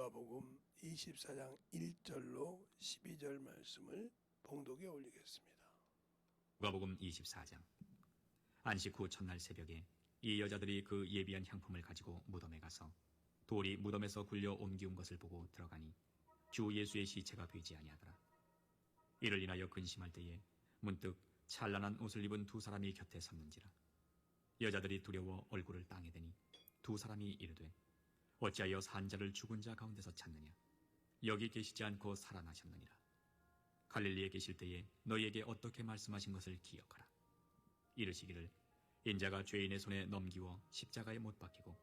누가복음 24장 1절로 12절 말씀을 봉독에 올리겠습니다. 누가복음 24장. 안식 후 첫날 새벽에 이 여자들이 그 예비한 향품을 가지고 무덤에 가서 돌이 무덤에서 굴려 옮기운 것을 보고 들어가니 주 예수의 시체가 되지 아니하더라. 이를 인하여 근심할 때에 문득 찬란한 옷을 입은 두 사람이 곁에 섰는지라. 여자들이 두려워 얼굴을 땅에 대니 두 사람이 이르되 어찌하여 산자를 죽은 자 가운데서 찾느냐. 여기 계시지 않고 살아나셨느니라. 갈릴리에 계실 때에 너희에게 어떻게 말씀하신 것을 기억하라. 이르시기를 인자가 죄인의 손에 넘기워 십자가에 못 박히고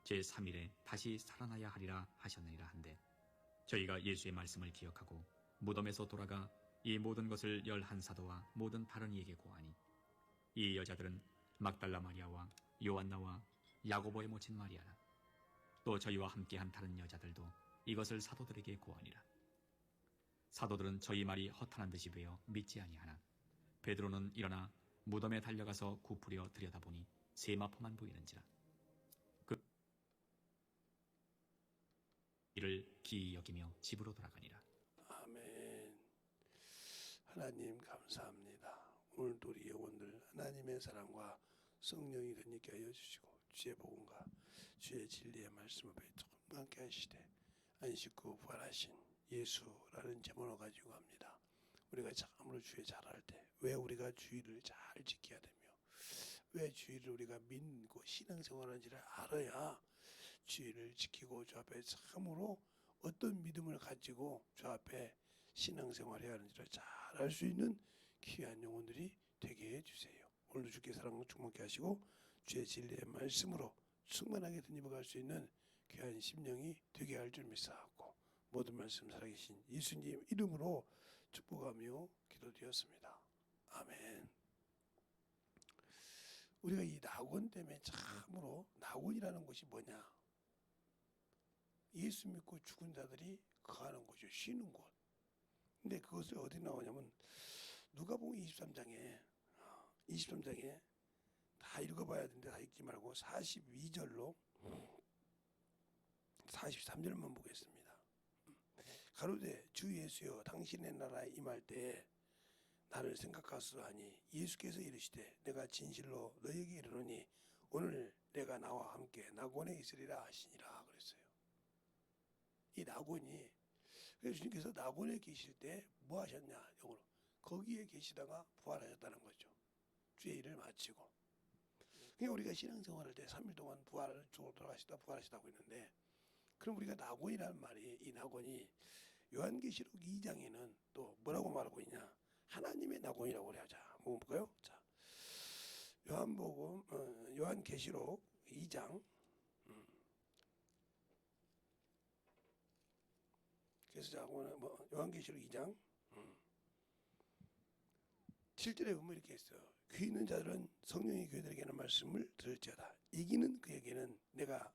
제3일에 다시 살아나야 하리라 하셨느니라 한데, 저희가 예수의 말씀을 기억하고 무덤에서 돌아가 이 모든 것을 11사도와 모든 다른 이에게 고하니, 이 여자들은 막달라 마리아와 요한나와 야고보의 모친 마리아라. 또 저희와 함께한 다른 여자들도 이것을 사도들에게 고하니라. 사도들은 저희 말이 허탄한 듯이 되어 믿지 아니하나 베드로는 일어나 무덤에 달려가서 굽으려 들여다보니 세마포만 보이는지라. 그 이를 기이 여기며 집으로 돌아가니라. 아멘. 하나님 감사합니다. 오늘도 우리 영혼들 하나님의 사랑과 성령이 되게 하여 주시고 주의 복음과 주의 진리의 말씀 앞에 함께 하시되 안식 후 부활하신 예수라는 제목을 가지고 합니다. 우리가 참으로 주의 잘할 때 왜 우리가 주의를 잘 지켜야 되며 왜 주의를 우리가 믿고 신앙생활하는지를 알아야 주의를 지키고 주 앞에 참으로 어떤 믿음을 가지고 주 앞에 신앙생활해야 하는지를 잘 알 수 있는 귀한 영혼들이 되게 해주세요. 오늘도 주께 사랑을 충만케 하시고 주의 진리의 말씀으로 충만하게 덧입어갈 수 있는 귀한 심령이 되게 할 줄 믿사옵고 모든 말씀 살아계신 예수님 이름으로 축복하며 기도드렸습니다. 아멘. 우리가 이 낙원 때문에 참으로 낙원이라는 것이 뭐냐? 예수 믿고 죽은 자들이 거하는 곳이죠. 쉬는 곳. 근데 그것을 어디 나오냐면 누가복음 23장에 다 읽어봐야 되는데 다 읽지 말고 42절로 43절만 보겠습니다. 가로되 주 예수여 당신의 나라에 임할 때에 나를 생각하소하니 예수께서 이르시되 내가 진실로 너에게 이르노니 오늘 내가 나와 함께 낙원에 있으리라 하시니라 그랬어요. 이 낙원이, 그래서 주님께서 낙원에 계실 때 뭐 하셨냐, 영어로 거기에 계시다가 부활하셨다는 거죠. 주의 일을 마치고. 그러니까 우리가 신앙생활할 때 3일 동안 부활을 죽어 돌아가시다 부활하시다고 했는데, 그럼 우리가 낙원이라는 말이, 이 낙원이 요한계시록 2장에는 또 뭐라고 말하고 있냐, 하나님의 낙원이라고 그래. 자, 뭐 볼까요? 자, 요한계시록 2장. 그래서 자, 오늘 요한계시록 2장 7절에 보면 이렇게 했어요. 귀 있는 자들은 성령이 교회들에게 하는 말씀을 들을지어다. 이기는 그에게는 내가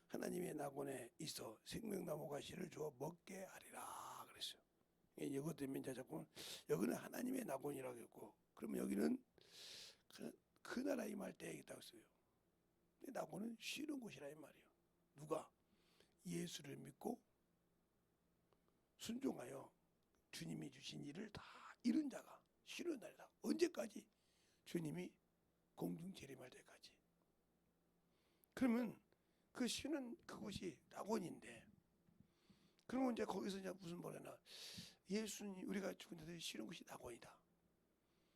하나님의 낙원에 있어 생명나무 가시를 주어 먹게 하리라 그랬어요. 이것 때문에 이제 자꾸 여기는 하나님의 낙원이라고 했고, 그러면 여기는 그 나라 임할 때에 있다고 했어요. 근데 낙원은 쉬는 곳이라 이 말이에요. 누가 예수를 믿고 순종하여 주님이 주신 일을 다 이룬 자가 쉬는 날이다. 언제까지? 주님이 공중 재림할 때까지. 그러면 그 쉬는 그곳이 낙원인데, 그러면 이제 거기서 이제 무슨 말이나 예수님, 우리가 죽은 자들이 쉬는 곳이 낙원이다.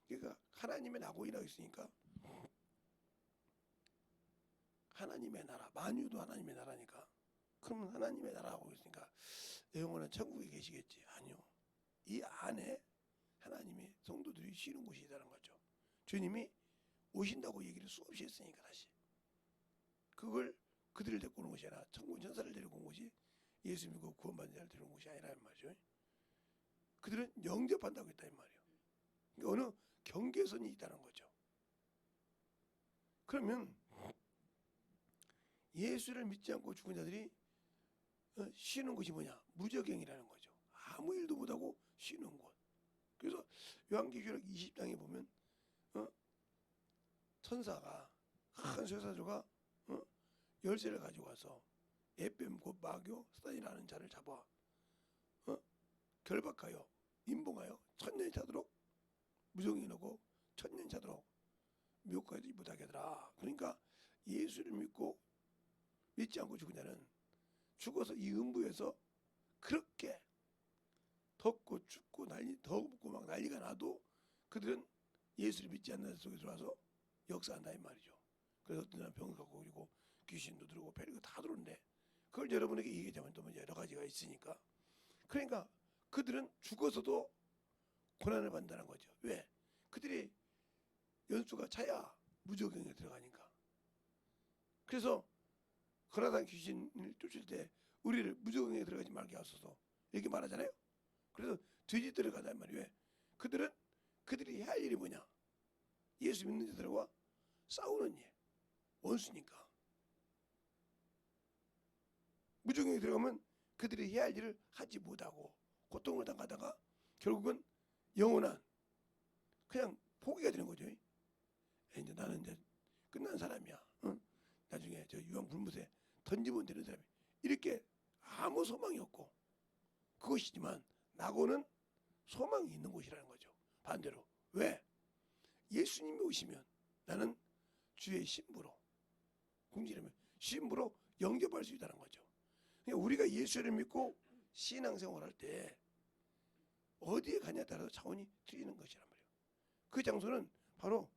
그러니까 하나님의 낙원이라고 했으니까 하나님의 나라, 만유도 하나님의 나라니까, 그러면 하나님의 나라라고 했으니까 영원한 천국에 계시겠지? 아니요. 이 안에 하나님의 성도들이 쉬는 곳이 있다는 거죠. 주님이 오신다고 얘기를 수없이 했으니까 다시. 그걸 그들을 데리고 오는 것이 아니라 천군 천사를 데리고 온 것이 예수 믿고 구원받는 자를 데리고 온 것이 아니라는 말이죠. 그들은 영접한다고 했다 이 말이에요. 그러니까 어느 경계선이 있다는 거죠. 그러면 예수를 믿지 않고 죽은 자들이 쉬는 곳이 뭐냐? 무저갱이라는 거죠. 아무 일도 못하고 쉬는 곳. 그래서 요한계시록 20장에 보면 천사가 큰 쇠사조가 열쇠를 가지고 와서 에뱀 곧 마교 사단이라는 자를 잡아 결박하여 임봉하여 천년이 차도록 무정히 넣고 천년이 차도록 묘까지 못하게 하더라. 그러니까 예수를 믿지 않고 죽은 자는 죽어서 이 음부에서 그렇게 덥고 춥고 덥고 막 난리가 나도 그들은 예수를 믿지 않는 자 속에 들어와서 역사한다 이 말이죠. 그래서 어떤 사람 병을 갖고 그리고 귀신도 들어오고 별거 다 들어오는데 그걸 여러분에게 얘기하자면 또 여러 가지가 있으니까 그러니까 그들은 죽어서도 고난을 받는다는 거죠. 왜? 그들이 연수가 차야 무저경에 들어가니까. 그래서 거라단 귀신을 쫓을 때 우리를 무저경에 들어가지 말게 하소서 이렇게 말하잖아요. 그래서 돼지 들어가단 말이에요. 왜? 그들이 해야 할 일이 뭐냐? 예수 믿는 자들과 싸우는 일, 원수니까. 무저경에 들어가면 그들이 해야 할 일을 하지 못하고 고통을 당하다가 결국은 영원한 그냥 포기가 되는 거죠. 이제 나는 이제 끝난 사람이야. 응? 나중에 저 유황불못에 던지면 되는 사람이 이렇게 아무 소망이 없고 그것이지만 낙원은 소망이 있는 곳이라는 거죠. 반대로 왜? 예수님이 오시면 나는 주의 신부로 궁지라면 신부로 영접할 수 있다는 거죠. 그러니까 우리가 예수를 믿고 신앙생활할 때 어디에 가냐에 따라서 차원이 틀리는 것이란 말이에요. 그 장소는 바로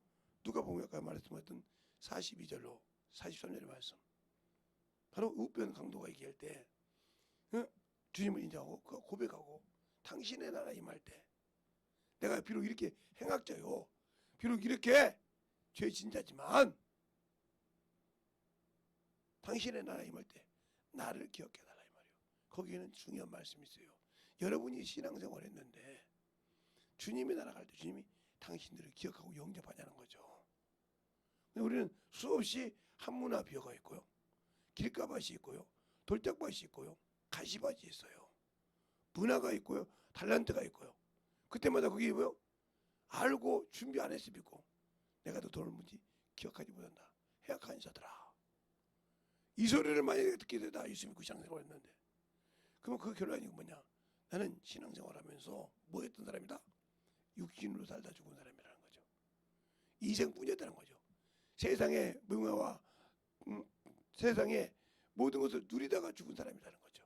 누가복음에 아까 말했던 42절로 43절의 말씀. 바로 우편 강도가 얘기할 때 주님을 인정하고 그 고백하고 당신의 나라 임할 때 내가 비록 이렇게 행악자요 비록 이렇게 죄 진자지만 당신의 나라 임할 때 나를 기억해달라 이 말이에요. 거기에는 중요한 말씀이 있어요. 여러분이 신앙생활 했는데 주님이 날아갈 때 주님이 당신들을 기억하고 영접하냐는 거죠. 우리는 수없이 한문화 비어가 있고요. 길가밭이 있고요. 돌짝밭이 있고요. 가시밭이 있어요. 문화가 있고요. 달란트가 있고요. 그때마다 그게 뭐요? 알고 준비 안 했으면 있고 내가 너 돈을 문지 기억하지 못한다. 해악한 자들아. 이 소리를 만약에 듣게 되다 예수 믿고 신앙생활 했는데 그러면 그 결론이 뭐냐? 나는 신앙생활하면서 뭐 했던 사람이다? 육신으로 살다 죽은 사람이라는 거죠. 이생뿐이었다는 거죠. 세상의 명예와 세상의 모든 것을 누리다가 죽은 사람이라는 거죠.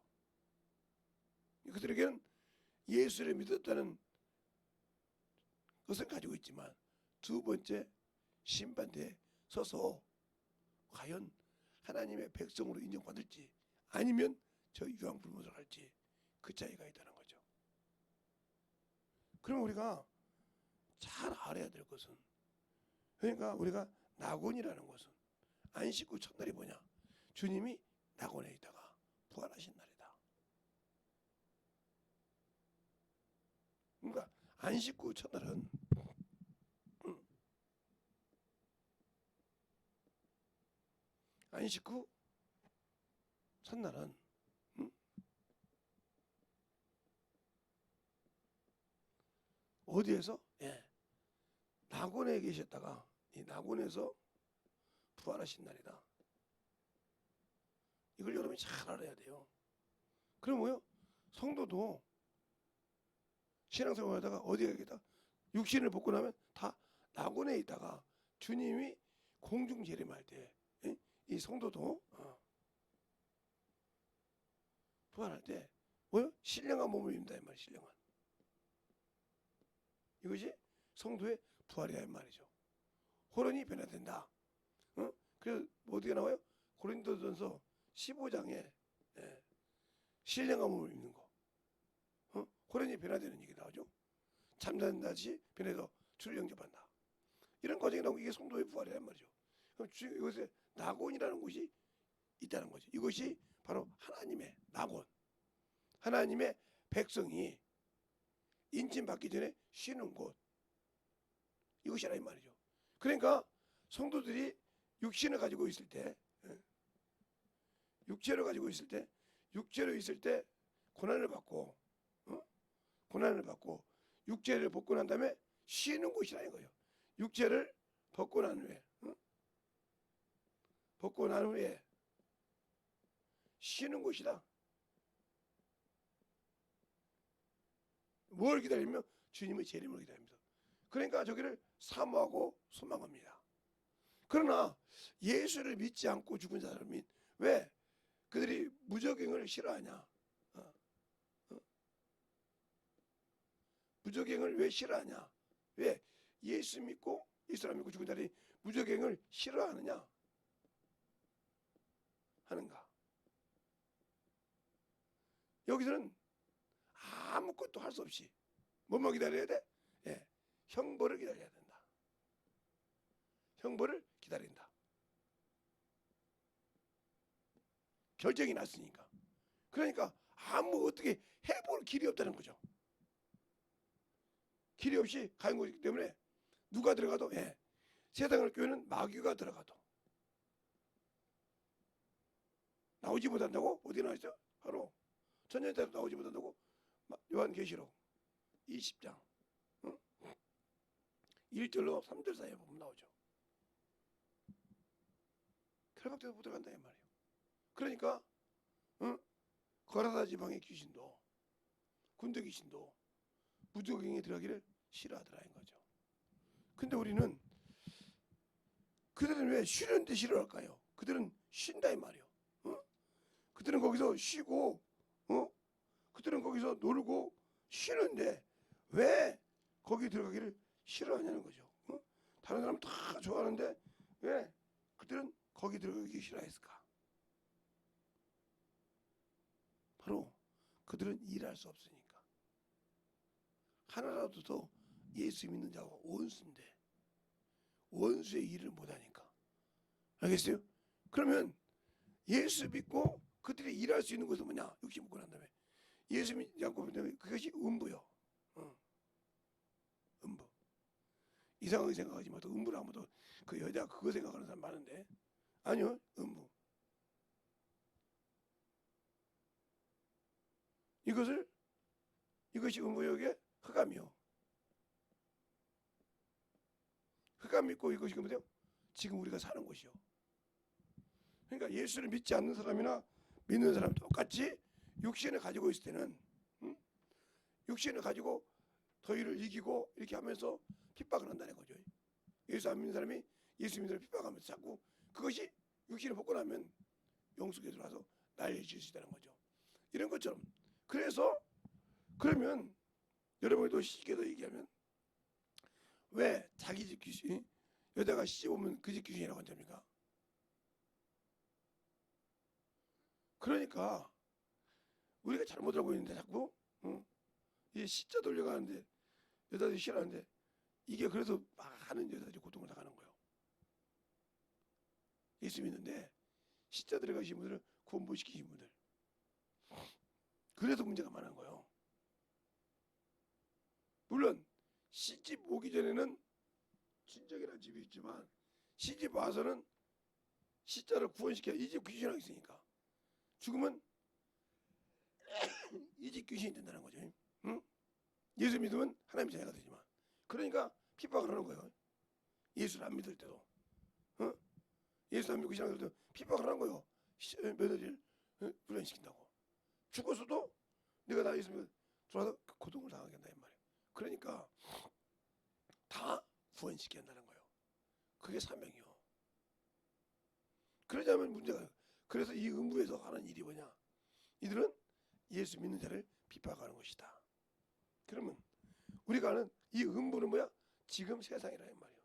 그들에게는 예수를 믿었다는 것을 가지고 있지만 두 번째 심판대에 서서 과연 하나님의 백성으로 인정받을지 아니면 저 유황불못을 할지 그 차이가 있다는 거죠. 그럼 우리가 잘 알아야 될 것은 그러니까 우리가 낙원이라는 것은 안식 후 첫날이 뭐냐? 주님이 낙원에 있다가 부활하신 날이다. 그러니까 안식 후 첫날은 안식 후 첫날은 어디에서? 예. 낙원에 계셨다가 이 낙원에서 부활하신 날이다. 이걸 여러분이 잘 알아야 돼요. 그럼 뭐요? 성도도 신앙생활하다가 어디에 가겠다? 육신을 벗고 나면 다 낙원에 있다가 주님이 공중 재림할 때 이 성도도 부활할 때 뭐요? 신령한 몸을 입는다 이 말이에요. 신령한. 이것이 성도의 부활이야 이 말이죠. 호련이 변화된다. 그래서 어디가 나와요? 고린도전서 15장에 신령한 몸을 입는 거. 호련이 변화되는 얘기 나오죠. 잠자는 다시 변해서 주를 영접한다. 이런 과정이 나오고 이게 성도의 부활이란 말이죠. 그럼 이것에 낙원이라는 곳이 있다는 거죠. 이것이 바로 하나님의 낙원. 하나님의 백성이 인침받기 전에 쉬는 곳. 이것이라 이 말이죠. 그러니까 성도들이 육신을 가지고 있을 때 육체를 가지고 있을 때 육체로 있을 때 고난을 받고 육체를 벗고 난 다음에 쉬는 곳이라 이거예요. 육체를 벗고 난 후에 쉬는 곳이다. 뭘 기다리며? 주님의 재림을 기다립니다. 그러니까 저기를 사모하고 소망합니다. 그러나 예수를 믿지 않고 죽은 사람이 왜 그들이 무저갱을 싫어하냐? 무저갱을 왜 싫어하냐? 왜 예수 믿고 이스라엘 믿고 죽은 자들이 무저갱을 싫어하느냐? 하는가? 여기서는 아무것도 할 수 없이 뭐만 기다려야 돼? 예, 형벌을 기다려야 된다. 형벌을 기다린다. 결정이 났으니까. 그러니까 아무 어떻게 해볼 길이 없다는 거죠. 길이 없이 가는 거기 때문에 누가 들어가도 세상을 교회는 마귀가 들어가도 나오지 못한다고? 어디 나왔죠? 바로 천년대로 나오지 못한다고 요한계시록 20장 1절로 3절 사이에 보면 나오죠. 결박돼서 못 들어간다 이 말이에요. 그러니까 거라사 지방의 귀신도 군대 귀신도 무저갱에 들어가기를 싫어하더라 인 거죠. 근데 우리는 그들은 왜 쉬는데 싫어할까요? 그들은 쉰다 이 말이에요. 그들은 거기서 쉬고 그들은 거기서 놀고 쉬는데 왜 거기 들어가기를 싫어하냐는 거죠. 다른 사람 다 좋아하는데 왜 그들은 거기 들어가기 싫어했을까? 바로 그들은 일할 수 없으니까. 하나라도 더 예수 믿는 자가 원수인데 원수의 일을 못하니까. 알겠어요? 그러면 예수 믿고 그들이 일할 수 있는 것은 뭐냐? 욕심 먹고 난 다음에 예수 믿지 않고 그것이 음부요. 음부. 이상하게 생각하지 마. 또 음부를 하면 또 그 여자 그거 생각하는 사람 많은데 아니요. 음부. 이것이 음부역의 흑암이요. 흑암 믿고 이것이 뭐죠? 지금 우리가 사는 곳이요. 그러니까 예수를 믿지 않는 사람이나 믿는 사람 똑같이 육신을 가지고 있을 때는 육신을 가지고 더위를 이기고 이렇게 하면서 핍박을 한다는 거죠. 예수 안 믿는 사람이 예수 믿는 사람을 핍박하면서 자꾸 그것이 육신을 벗고 나면 영속에 들어와서 날려질 수 있다는 거죠. 이런 것처럼 그래서 그러면 여러분이 또 쉽게 더 얘기하면 왜 자기 집 귀신 여자가 시집 오면 그 집 귀신이라고 한답니까? 그러니까 우리가 잘못 알고 있는데 자꾸 이 시자 돌려가는데 여자들이 싫어하는데 이게 그래서 많은 여자들이 고통을 당하는 거예요. 예수 믿는데 시자 들어가신 분들은 구원 못 시키신 분들 그래서 문제가 많은 거예요. 물론 시집 오기 전에는 친정이라는 집이 있지만 시집 와서는 시자를 구원시켜야 이 집 귀신이 있으니까 죽으면 이 집 귀신이 된다는 거죠. 응? 예수 믿으면 하나님 자녀가 되지만 그러니까 핍박을 하는 거예요. 예수를 안 믿을 때도 예수 안 믿고 신앙할 때도 핍박을 하는 거예요. 며느리를 불륜시킨다고 죽어서도 내가 나 예수 믿고 들어와서 고통을 당하게 한다 이 말이에요. 그러니까 다 구원시켜야 한다는 거예요. 그게 사명이요. 그러자면 문제가 그래서 이 음부에서 하는 일이 뭐냐? 이들은 예수 믿는 자를 핍박하는 것이다. 그러면 우리가 아는 이 음부는 뭐야? 지금 세상이라 이 말이에요.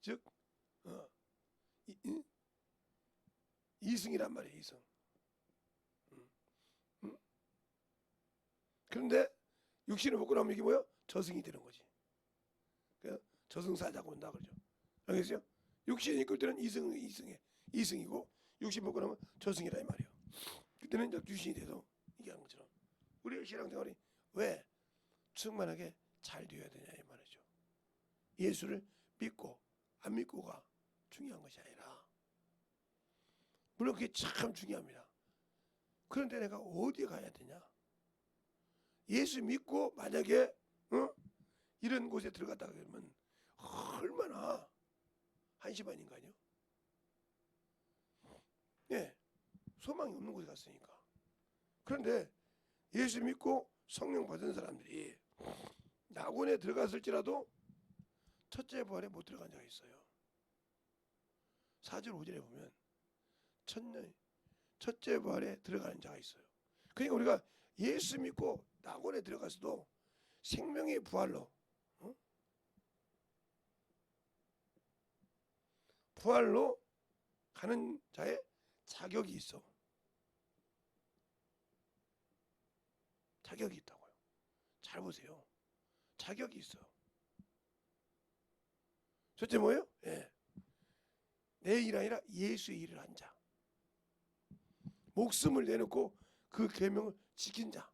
즉 이승이란 말이에요. 이승. 그런데 육신을 벗고 나면 이게 뭐야? 저승이 되는 거지. 그러니까 저승사자가 온다 그러죠. 알겠어요? 육신이 이끌 때는 이승이고 육신 벗고 나면 저승이라 이 말이에요. 그때는 이제 귀신이 돼서 이게 하는 것처럼 우리의 신앙생활이 왜 충만하게 잘 되어야 되냐 이 말이죠. 예수를 믿고 안 믿고가 중요한 것이 아니라 물론 그게 참 중요합니다. 그런데 내가 어디에 가야 되냐? 예수 믿고 만약에 이런 곳에 들어갔다 그러면 얼마나 한심한 인간이요? 예, 소망이 없는 곳에 갔으니까. 그런데 예수 믿고 성령 받은 사람들이 낙원에 들어갔을지라도 첫째 부활에 못 들어간 자가 있어요. 4절 5절에 보면 첫째 부활에 들어가는 자가 있어요. 그러니까 우리가 예수 믿고 낙원에 들어가서도 생명의 부활로 부활로 가는 자의 자격이 있어. 자격이 있다고요. 잘 보세요. 자격이 있어요. 첫째 뭐예요? 예. 내 일 아니라 예수의 일을 한 자. 목숨을 내놓고 그 계명을 지킨 자.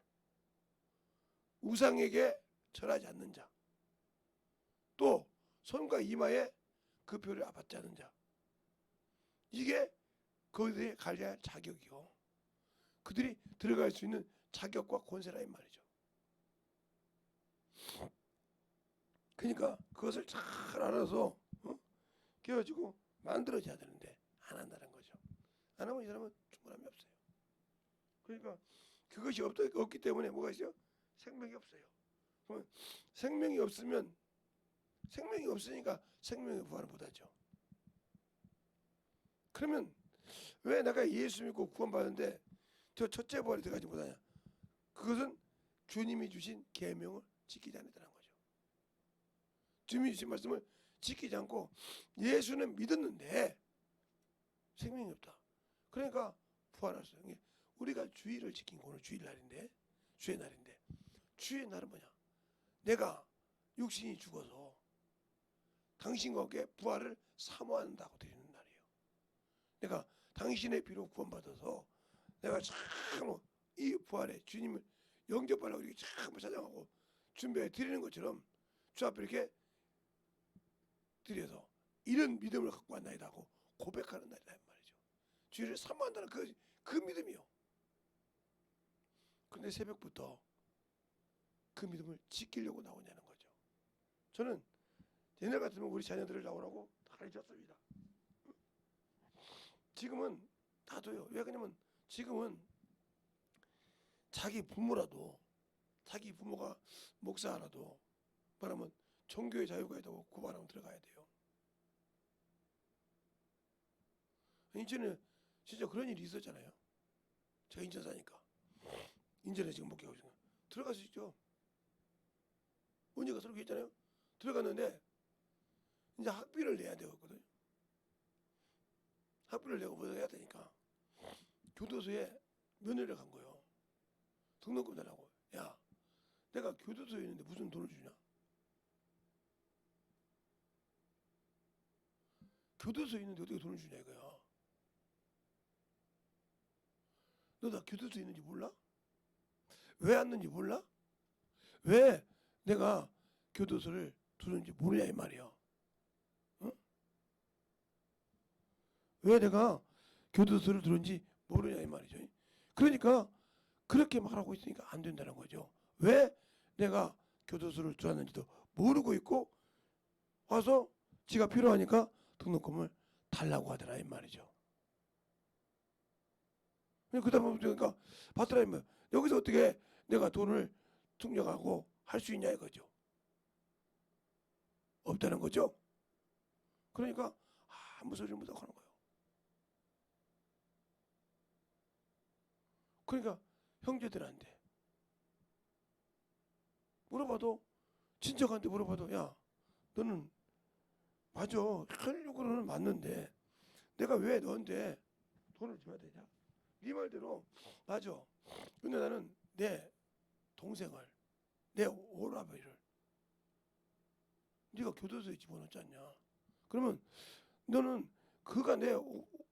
우상에게 절하지 않는 자. 또 손과 이마에 그 표를 받지 않는 자. 이게 그들이 가져야 할 자격이요. 그들이 들어갈 수 있는 자격과 권세라 이 말이죠. 그러니까 그것을 잘 알아서 깨워지고 만들어져야 되는데 안 한다는 거죠. 안 하면 이 사람은 충분함이 없어요. 그러니까 그것이 없기 때문에 뭐가 있어요? 생명이 없어요. 그러면 생명이 없으니까 생명의 부활을 못하죠. 그러면 왜 내가 예수 믿고 구원받는데 저 첫째 부활에 들어가지 못하냐? 그것은 주님이 주신 계명을 지키지 않는다는 거죠. 주님이 주신 말씀을 지키지 않고 예수는 믿었는데 생명이 없다. 그러니까 부활할 수 없는 게 우리가 주일을 지킨 거 오늘 주일날인데 주의 날인데 주의 날은 뭐냐? 내가 육신이 죽어서 당신과 함께 부활을 사모한다고 드리는 날이에요. 내가 당신의 피로 구원받아서 내가 참 이 부활에 주님을 영접하려고 이렇게 참 찾아가고 준비해 드리는 것처럼 주 앞에 이렇게 드려서 이런 믿음을 갖고 왔나이다 하고 고백하는 날이다 말이죠. 주를 사모한다는 그 믿음이요. 그런데 새벽부터 그 믿음을 지키려고 나오냐는 거죠. 저는 옛날 같으면 우리 자녀들을 나오라고 가르쳤습니다. 지금은 놔둬요. 왜 그러냐면 지금은 자기 부모가 목사라도 말하면 종교의 자유가 있다고 구발하면 들어가야 돼요. 인천에 진짜 그런 일이 있었잖아요. 제가 인천 사니까 인천에 지금 목회하고 있어요. 들어갈 수 있죠. 언니가 그렇게 했잖아요. 들어갔는데 이제 학비를 내야 되거든요. 학비를 내고 뭐 해야 되니까 교도소에 면회를 간 거예요. 등록금 달라고. 야, 내가 교도소에 있는데 무슨 돈을 주냐? 교도소에 있는데 어떻게 돈을 주냐 이거야. 너 나 교도소에 있는지 몰라? 왜 왔는지 몰라? 왜 내가 교도소를 두는지 모르냐 이 말이야. 응? 왜 내가 교도소를 두는지 모르냐 이 말이죠. 그러니까 그렇게 말하고 있으니까 안 된다는 거죠. 왜 내가 교도소를 두었는지도 모르고 있고 와서 지가 필요하니까 등록금을 달라고 하더라 이 말이죠. 그다음에 그러니까 받더라 이 말. 여기서 어떻게 내가 돈을 충족하고 할 수 있냐 이거죠. 없다는 거죠. 그러니까 아무 소리를 못하고 하는 거예요. 그러니까 형제들한테 물어봐도 친척한테 물어봐도 야 너는 맞아 하려고는 맞는데 내가 왜 너한테 돈을 줘야 되냐? 네 말대로 맞아. 근데 나는 내 동생을 내 오라버니를 네가 교도소에 집어넣지 않냐? 그러면 너는 그가 내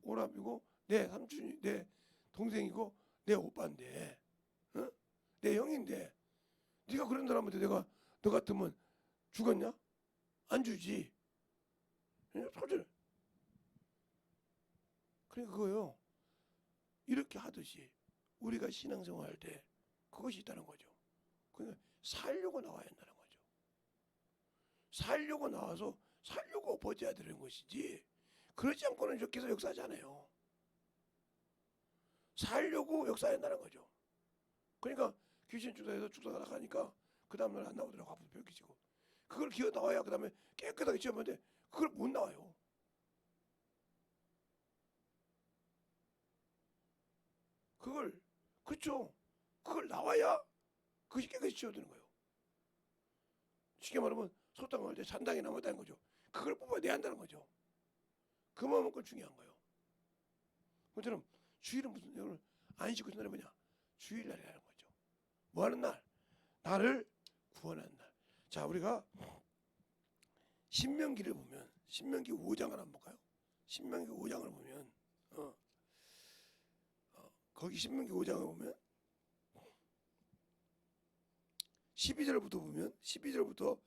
오라비고 내 삼촌이 내 동생이고 내 오빠인데 어? 내 형인데 네가 그런 사람한테 내가 너 같으면 주겠냐? 안 주지. 소절. 그러니까 그거요. 이렇게 하듯이 우리가 신앙생활 할 때 그것이 있다는 거죠. 그러니까 살려고 나와야 한다는 거죠. 살려고 나와서 살려고 버텨야 되는 것이지 그렇지 않고는 계속 역사하잖아요. 살려고 역사한다는 거죠. 그러니까 귀신 주사해서 죽다가 나가니까 그 다음날 안 나오더라고. 아프도 병기지고. 그걸 기어 나와야 그 다음에 깨끗하게 지었는데 그걸 못 나와요. 그걸 그렇죠. 그걸 나와야 그것이 깨끗이 지워지는 거예요. 쉽게 말하면 소탕을 할 때 잔당이 남았다는 거죠. 그걸 뽑아내야 한다는 거죠. 그만큼 중요한 거예요. 그처럼 주일은 무슨 오늘 안식 그 날이 뭐냐? 주일날이라는 거죠. 뭐 하는 날? 나를 구원하는 날. 자, 우리가 신명기를 보면 신명기 5장을 한번 볼까요? 신명기 5장을 보면 거기 신명기 5장을 보면 12절부터 보면 12절부터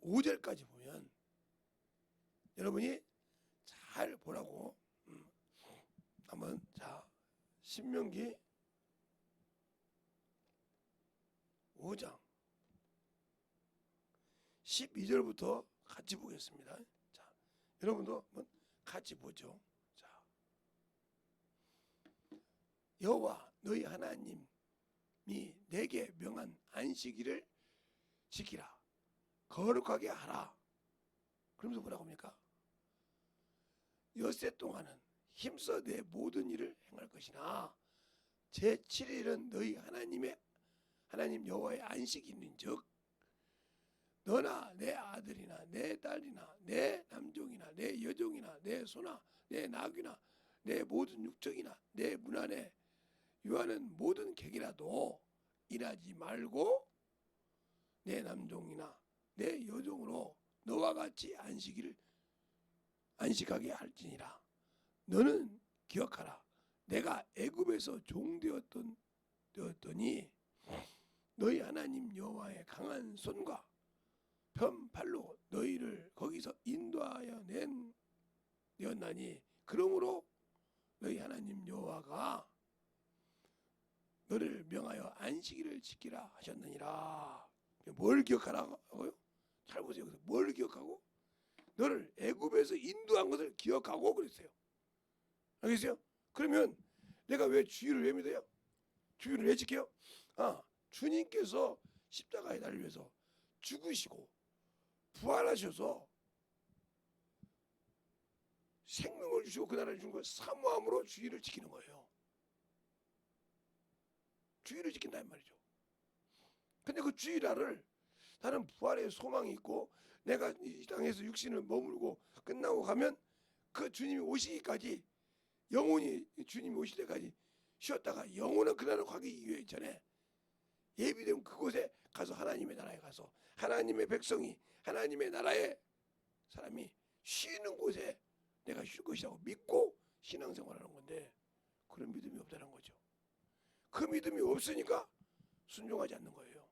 15절까지 보면 여러분이 잘 보라고 한번 자 신명기 5장 12절부터 같이 보겠습니다. 자, 여러분도 한번 같이 보죠. 자, 여호와 너희 하나님이 내게 명한 안식일을 지키라. 거룩하게 하라. 그러면서 뭐라고 합니까? 엿새 동안은 힘써 내 모든 일을 행할 것이나 제7일은 너희 하나님 여호와의 안식이 있는즉 너나 내 아들이나 내 딸이나 내 남종이나 내 여종이나 내 소나 내 나귀나 내 모든 육적이나 내 문 안에 유하는 모든 객이라도 일하지 말고 내 남종이나 내 여종으로 너와 같이 안식하게 할지니라. 너는 기억하라. 내가 애굽에서 종되었더니 너희 하나님 여호와의 강한 손과 편팔로 너희를 거기서 인도하여 내었나니 그러므로 너희 하나님 여호와가 너를 명하여 안식일을 지키라 하셨느니라. 뭘 기억하라고요? 잘 보세요. 여기서 뭘 기억하고? 너를 애굽에서 인도한 것을 기억하고 그랬어요. 알겠어요? 그러면 내가 왜 주일을 왜 믿어요? 주일을 왜 지켜요? 주님께서 십자가에 달려서 죽으시고 부활하셔서 생명을 주시고 그 나라를 주신 걸 사모함으로 주일을 지키는 거예요. 주일을 지킨다 이 말이죠. 근데 그 주일날을 나는 부활의 소망이 있고 내가 이 땅에서 육신을 머물고 끝나고 가면 그 주님이 오시기까지 영원히 주님이 오실 때까지 쉬었다가 영원한 그날을 가기 전에 예비된 그곳에 가서 하나님의 나라에 가서 하나님의 백성이 하나님의 나라의 사람이 쉬는 곳에 내가 쉴 것이라고 믿고 신앙생활하는 건데 그런 믿음이 없다는 거죠. 그 믿음이 없으니까 순종하지 않는 거예요.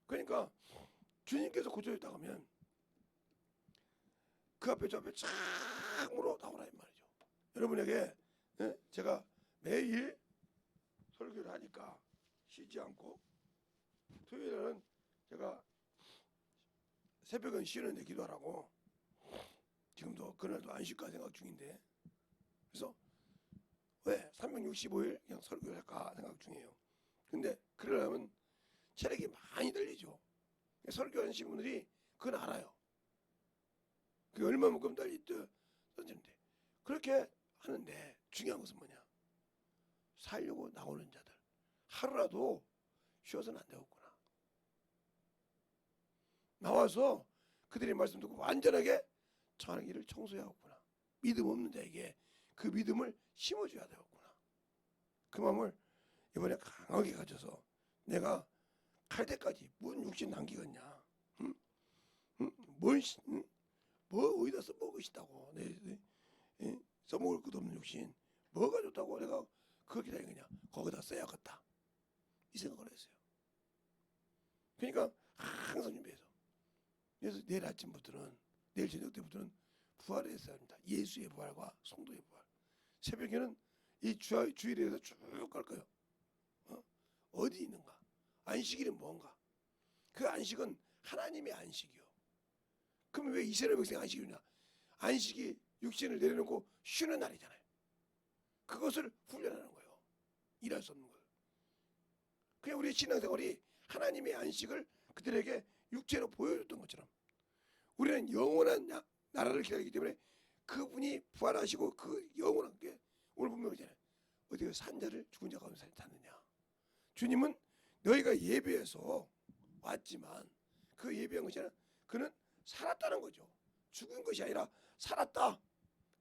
그러니까 주님께서 고쳐졌다 하면 그 앞에 저 앞에 창으로 나오라 이 말이죠. 여러분에게 제가 매일 설교를 하니까 쉬지 않고 토요일에는 제가 새벽은 쉬는데 기도하라고 지금도 그날도 안 쉴까 생각 중인데 그래서 왜 365일 그냥 설교를 할까 생각 중이에요. 근데 그러려면 체력이 많이 들리죠. 설교하시는 분들이 그건 알아요. 그게 얼마만큼 던지는데 그렇게 하는데 중요한 것은 뭐냐? 살려고 나오는 자들 하루라도 쉬어서는 안 되겠구나. 나와서 그들의 말씀 듣고 완전하게 천하기를 청소해야 하겠구나. 믿음 없는 자에게 그 믿음을 심어줘야 되겠구나. 그 마음을 이번에 강하게 가져서 내가 갈 때까지 뭔 육신 남기겠냐? 응? 응? 뭐 어디다 써먹을 것이다고 써먹을 것도 없는 육신 뭐가 좋다고 내가 그거 기다리겠냐? 거기다 써야겠다 이 생각을 했어요. 그러니까 항상 준비해서 그래서 내일 아침부터는 내일 저녁 때부터는 부활을 했어야 합니다. 예수의 부활과 성도의 부활. 새벽에는 이 주일에 대해서 쭉 갈 거예요. 어디 있는가? 안식일은 뭔가? 그 안식은 하나님의 안식이요. 그럼 왜 이스라엘 백성이 안식이냐? 안식이 육신을 내려놓고 쉬는 날이잖아요. 그것을 훈련하는 거예요. 일할 수 없는 걸. 그냥 우리 신앙생활이 하나님의 안식을 그들에게 육체로 보여줬던 것처럼 우리는 영원한 나라를 기다리기 때문에 그분이 부활하시고 그 영원한 게 오늘 보면 그잖아요. 어디가 산자를 죽은 자 가운데 찾느냐. 주님은 너희가 예배해서 왔지만 그 예배한 것이 아니라 그는 살았다는 거죠. 죽은 것이 아니라 살았다.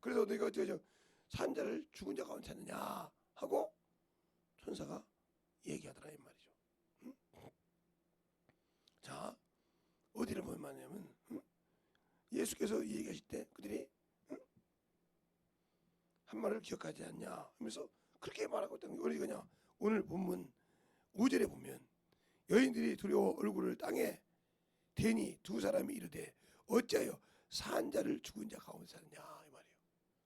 그래서 너희가 어떻게 산자를 죽은 자 가운데 찾느냐 하고 천사가 얘기하더라 이 말이죠. 응? 자, 어디를 보면 말하냐면 예수께서 얘기하실 때 그들이 한 말을 기억하지 않냐 하면서 그렇게 말하고 있다는 게 어디가냐. 오늘 본문 5절에 보면 여인들이 두려워 얼굴을 땅에 대니 두 사람이 이르되 어찌하여 산 자를 죽은 자 가운데 사느냐 이 말이에요.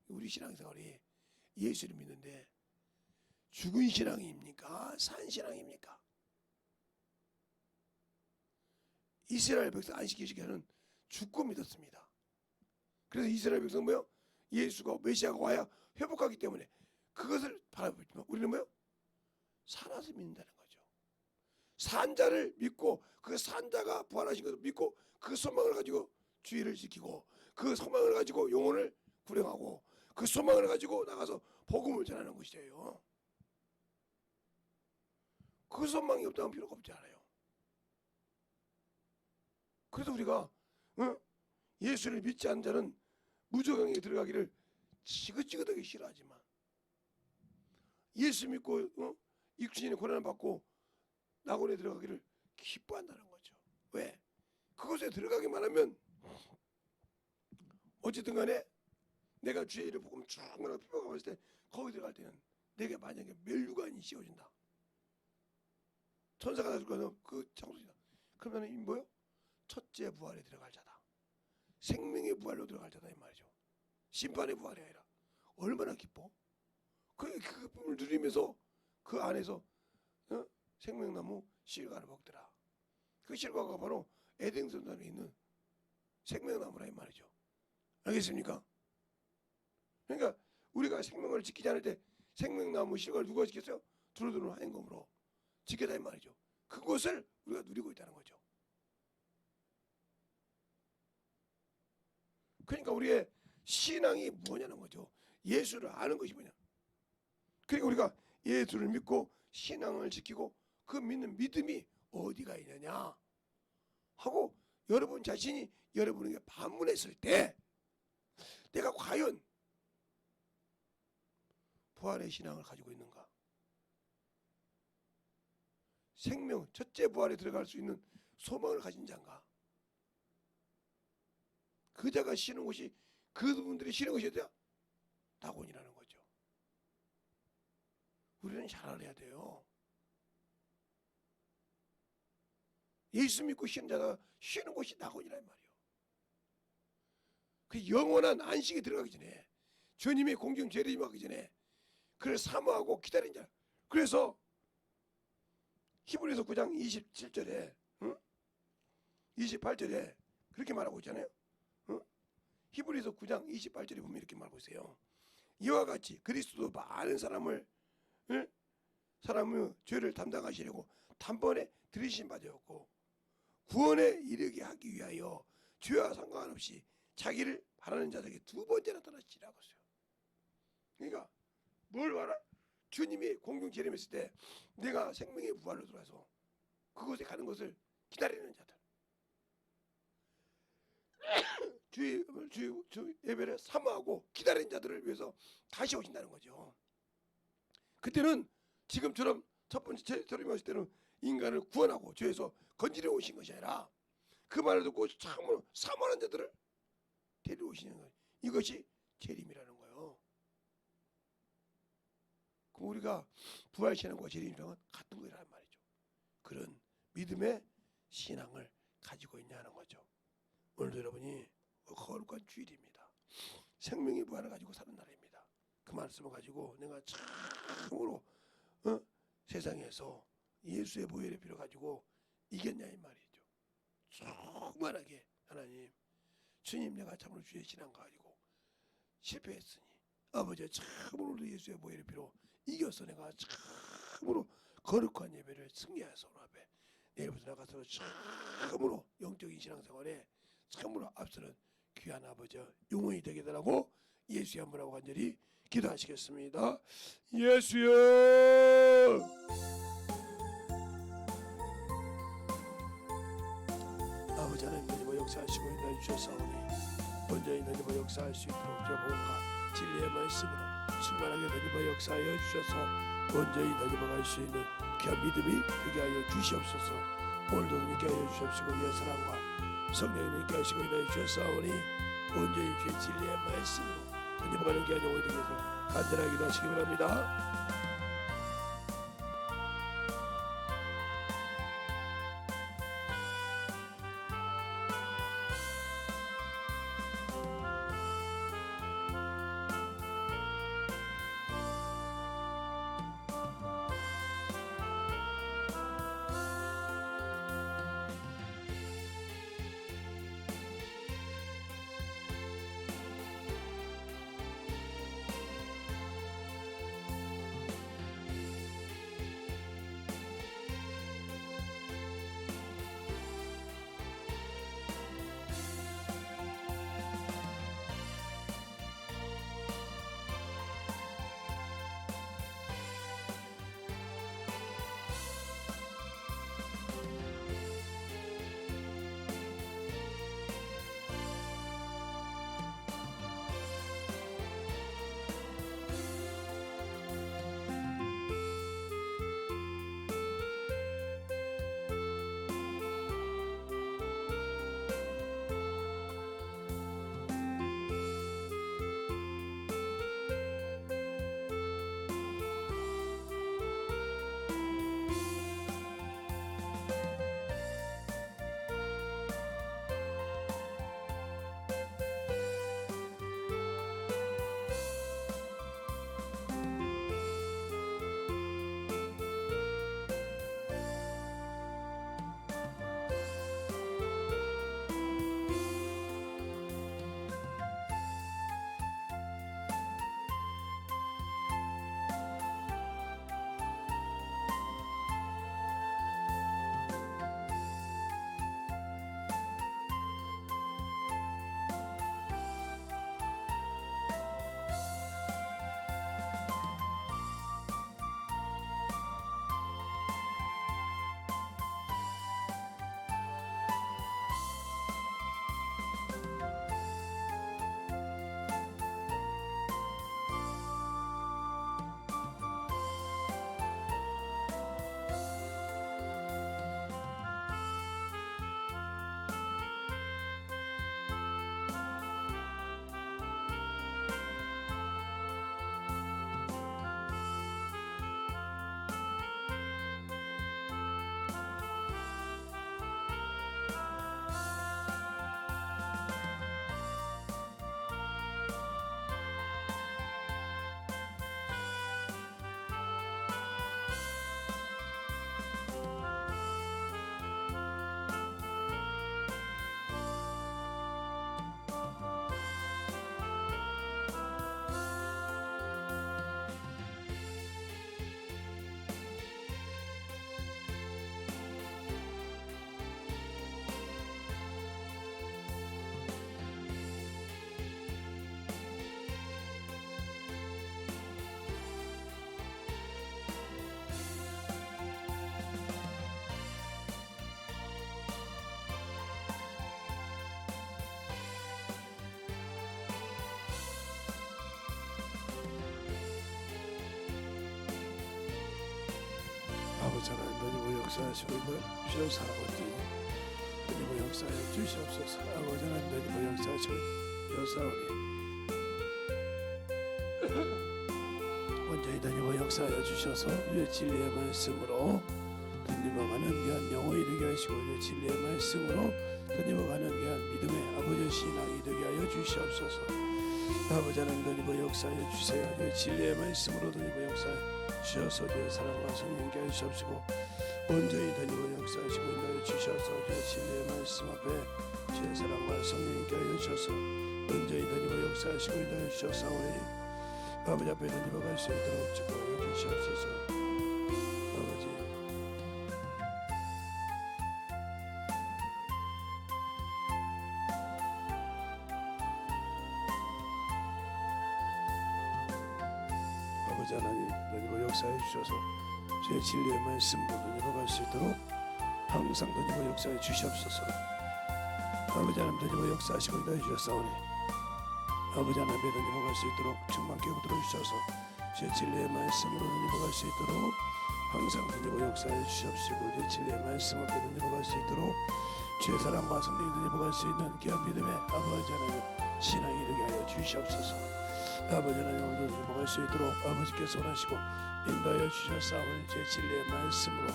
우리 신앙생활이 예수를 믿는데 죽은 신앙입니까? 산 신앙입니까? 이스라엘 백성 안식일시기는 죽고 믿었습니다. 그래서 이스라엘 백성 뭐요? 예수가 메시아가 와야 회복하기 때문에 그것을 바라보지만 우리는 뭐요? 살아서 믿는다는 거죠. 산자를 믿고 그 산자가 부활하신 것을 믿고 그 소망을 가지고 주의를 지키고 그 소망을 가지고 영혼을 구령하고 그 소망을 가지고 나가서 복음을 전하는 것이에요. 그 소망이 없다면 필요가 없지 않아요. 그래서 우리가 예수를 믿지 않는 자는 무저강에 들어가기를 지긋지긋하게 싫어하지만 예수 믿고 육신의 고난을 받고 낙원에 들어가기를 기뻐한다는 거죠. 왜? 그곳에 들어가기만 하면 어쨌든 간에 내가 주의 이름 복음 쭉 말하고 피부가 봤을 때 거기 들어갈 때는 내게 만약에 멸류관이 씌워진다. 천사가 나줄 거는 그 장소이다. 그러면 이 뭐요? 첫째 부활에 들어갈 자다. 생명의 부활로 들어갈 자다 이 말이죠. 심판의 부활이 아니라 얼마나 기뻐? 그 기쁨을 누리면서 그 안에서 생명나무 실과를 먹더라. 그 실과가 바로 에덴성산에 있는 생명나무라 이 말이죠. 알겠습니까? 그러니까 우리가 생명을 지키지 않을 때 생명나무 실과를 누가 지켰어요? 두루두루 하인검으로 지켰다 이 말이죠. 그것을 우리가 누리고 있다는 거죠. 그러니까 우리의 신앙이 뭐냐는 거죠. 예수를 아는 것이 뭐냐. 그러니까 우리가 예수를 믿고 신앙을 지키고 그 믿는 믿음이 어디가 있느냐 하고 여러분 자신이 여러분에게 반문했을 때 내가 과연 부활의 신앙을 가지고 있는가? 생명 첫째 부활에 들어갈 수 있는 소망을 가진 자인가? 그 자가 쉬는 곳이 그분들이 쉬는 곳이 어디야? 낙원이라는 거죠. 우리는 잘 알아야 돼요. 예수 믿고 쉬는 자가 쉬는 곳이 낙원이란 말이에요. 그 영원한 안식에 들어가기 전에 주님의 공중 재림하기 전에 그를 사모하고 기다린 자. 그래서 히브리서 9장 27절에 28절에 그렇게 말하고 있잖아요. 히브리서 9장 28절에 보면 이렇게 말하고 있어요. 이와 같이 그리스도도 많은 사람의 죄를 담당하시려고 단번에 들이신 바 되었고 구원에 이르게 하기 위하여 죄와 상관없이 자기를 바라는 자들에게 두 번째 나타나시라고 했어요. 그러니까 뭘 말하? 주님이 공중 재림했을 때 내가 생명의 부활로 들어가서 그곳에 가는 것을 기다리는 자들, 주 예배를 사모하고 기다리는 자들을 위해서 다시 오신다는 거죠. 그때는 지금처럼 첫 번째 재림이 오실 때는 인간을 구원하고 죄에서 건지려 오신 것이 아니라 그 말을 듣고 참으로 사모하는 자들을 데리러 오시는 거예요. 이것이 재림이라는 거예요. 그럼 우리가 부활신앙과 재림이랑은 같은 거라는 말이죠. 그런 믿음의 신앙을 가지고 있냐는 거죠. 오늘도 여러분이 거룩한 주일입니다. 생명의 부활을 가지고 사는 날입니다. 그 말씀을 가지고 내가 참으로 세상에서 예수의 보혈의 피를 가지고 이겼냐 이 말이죠. 충만하게 하나님 주님 내가 참으로 주의 신앙 가지고 실패했으니 아버지 참으로 예수의 보혈의 피로 이겨서 내가 참으로 거룩한 예배를 승리해서 오늘 앞에 내일부터 나가서 참으로 영적인 신앙생활에 참으로 앞서는 귀한 아버지 영혼이 되게 달라고 예수의 한번하고 간절히 기도하시겠습니다. 예수여, 아버지 하나님 역사하시고 인도해 주셨사오니 온전히 너희와 역사할 수 있도록 저보험과 진리의 말씀으로 충만하게 너희와 역사하여 주셔서 온전히 너희와 갈 수 있는 귀한 믿음이 되게 하여 주시옵소서. 오늘도 함께 하여 주시옵시고 주의 사랑과 성령이 함께 하시고 인도해 주셨사오니 온전히 주의 진리의 말씀으로 너희와 가는 귀한 영혼이 되게 해서 간절하게 기도하시기 바랍니다. 아버지 하나님 너희와 역사하시고 주셔서 아버지 너희와 역사하여 주시옵소서. 아버지 하나님 너희와 역사하시고 여사오니 온전히 너희와 역사하여 주셔서 주의 진리의 말씀으로 너희와 가는 귀한 영혼이 되게 하시고 주의 진리의 말씀으로 너희와 가는 귀한 믿음의 아버지 신앙이 되게 하여 주시옵소서. 아버지 하나님 너희와 역사하여 주세요. 주의 진리의 말씀으로 너희와 역사하여 주셔서 주의 사랑과 성령께 하시옵시고 온전히 너희와 역사하시고 인도하여 주셔서 주의 진리의 말씀 앞에 주의 사랑과 성령께 하여 주셔서 온전히 너희와 역사하시고 인도하여 주셔서 우리 아버지 앞에 넘어갈 수 있도록 축복해 주시옵소서. 아버지 아버지 하나님 너희가 역사해 주셔서 주의 진리의 말씀으로 넘어갈 수 있도록 항상 너희가 역사해 주시옵소서. 아버지 하나님 너희가 역사하시고 인도해 주셨사오니 아버지 하나님 넘어갈 수 있도록 충만케 붙들어 주셔서 주의 진리의 말씀으로 넘어갈 수 있도록 항상 너희가 역사해 주시옵시고 주의 진리의 말씀 앞에 넘어갈 수 있도록 주의 사랑과 성령이 넘어갈 수 있는 귀한 믿음의 아버지 하나님 신앙이 되게 하여 주시옵소서. 아버지 하나님 오늘도 넘어갈 수 있도록 아버지께서 원하시고 인도하여 주셨사오니 주의 진리의 말씀으로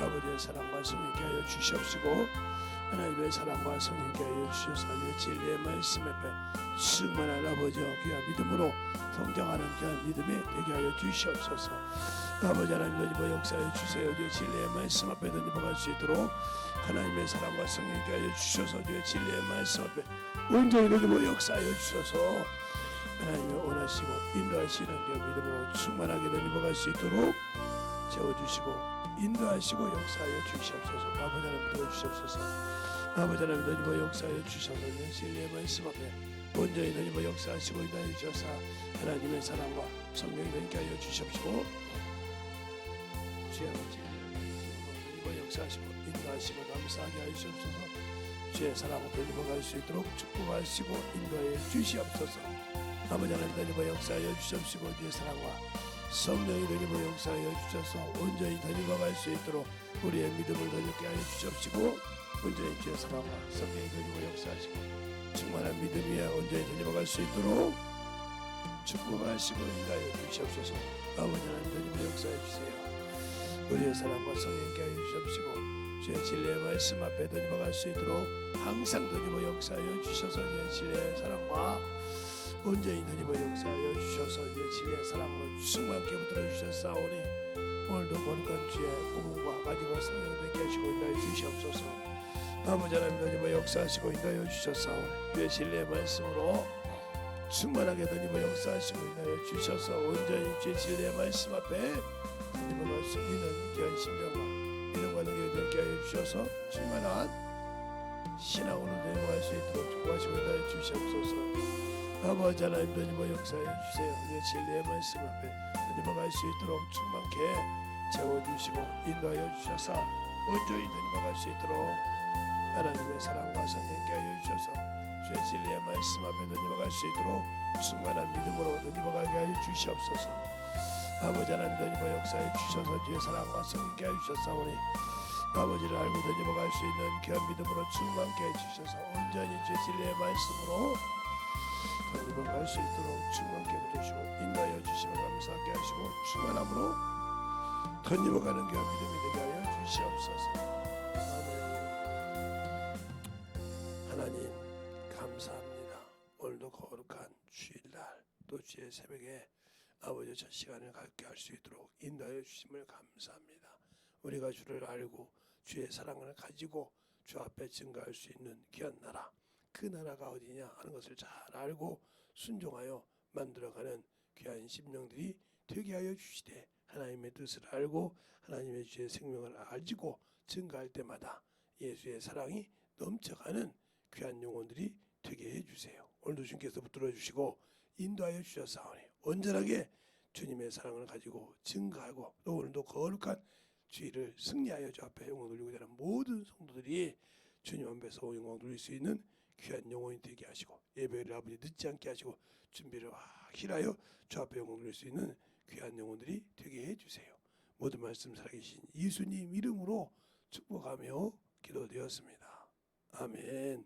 아버지의 사랑과 성령께 하여 주시옵시고 하나님의 사랑과 성령께 하여 주셔서 주의 진리의 말씀 앞에 충만한 아버지와 귀한 믿음으로 성장하는 귀한 믿음이 되게 하여 주시옵소서. 아버지 하나님 너희와 역사해 주세요. 주의 진리의 말씀 앞에 넘어갈 수 있도록 하나님의 사랑과 성령께 하여 주셔서 주의 진리의 말씀 앞에 온전히 너희와 역사하여 주셔서 하나님이 원하시고 인도하시는 그 믿음으로 충만하게 넘어갈 수 있도록 채워주시고 인도하시고 역사하여 주시옵소서. 아버지 하나님 도와주시옵소서. 아버지 하나님 너희와 역사하여 주셔서 진리의 말씀 앞에 온전히 너희와 역사하시고 인도하여 주셔서 하나님의 사랑과 성령이 너희께 하여 주시옵시고 주의 아버지 너희와 역사하시고 인도하시고 감사하게 하여 주시옵소서. 주의 사랑으로 넘어갈 수 있도록 축복하시고 인도하여 주시옵소서. 아버지 하나님 너희와 역사하여 주시옵시고 주의 사랑과 성령이 너희와 역사하여 주셔서 온전히 넘어갈 수 있도록 우리의 믿음을 너희께 하여 주시옵시고 온전히 주의 사랑과 성령이 너희와 역사하시고 충만한 믿음 위에 온전히 넘어갈 수 있도록 축복하시고 인도하여 주시옵소서. 아버지 하나님 너희와 역사해 주세요. 우리의 사랑과 성령께 하여 주시옵시고 주의 진리의 말씀 앞에 넘어갈 수 있도록 항상 너희와 역사하여 주셔서 주의 진리의 사랑과 온전히 너희와 역사하여 주셔서 주의 진리의 사랑으로 충만케 붙들어 주셨사오니 오늘도 거룩한 주의 복음과 가지고 성령님께 하시고 인도하여 주시옵소서. 아버지 하나님 너희와 역사하시고 인도하여 주셨사오니 주의 진리의 말씀으로 충만하게 너희와 역사하시고 인도하여 주셔서 온전히 주의 진리의 말씀 앞에 너희와 갈 수 있는 귀한 심령과 믿음과 능력을 너희께 하여 주셔서 충만한 신앙으로 너희와 갈 수 있도록 축복하시고 인도하여 주시옵소서. 아버지 하나님 너희와 역사해 주세요. 주의 진리의 말씀 앞에 너희와 갈 수 있도록 충만케 채워주시고 인도하여 주셔서 온전히 너희와 갈 수 있도록 하나님의 사랑과 성령께 하여 주셔서 주의 진리의 말씀 앞에 너희와 갈 수 있도록 충만한 믿음으로 너희와 가게 하여 주시옵소서. 아버지 하나님 너희와 역사해 주셔서 주의 사랑과 성령께 하여 주셨사오니 아버지를 알고 너희와 갈 수 있는 귀한 믿음으로 충만케 해 주셔서 온전히 주의 진리의 말씀으로 너희와 갈 수 있도록 충만케 붙으시고 인도하여 주시면 감사하게 하시고 충만함으로 너희와 가는 귀한 믿음이 되게 하여 주시옵소서. 하나님 감사합니다. 오늘도 거룩한 주일날 또 주의 새벽에 아버지 첫 시간을 갖게 할 수 있도록 인도하여 주심을 감사합니다. 우리가 주를 알고 주의 사랑을 가지고 주 앞에 증거할 수 있는 귀한 나라, 그 나라가 어디냐 하는 것을 잘 알고 순종하여 만들어가는 귀한 심령들이 되게 하여 주시되 하나님의 뜻을 알고 하나님의 주의 생명을 가지고 증거할 때마다 예수의 사랑이 넘쳐가는 귀한 영혼들이 되게 해주세요. 오늘도 주님께서 붙들어 주시고 인도하여 주셨사오니 온전하게 주님의 사랑을 가지고 증거하고 또 오늘도 거룩한 주의를 승리하여 주 앞에 영광 돌리고 되는 모든 성도들이 주님 앞에서 영광 돌릴 수 있는 귀한 영혼이 되게 하시고 예배를 아버지 늦지 않게 하시고 준비를 확실하여 주 앞에 영광 돌릴 수 있는 귀한 영혼들이 되게 해주세요. 모든 말씀 살아계신 예수님 이름으로 축복하며 기도되었습니다. 아멘.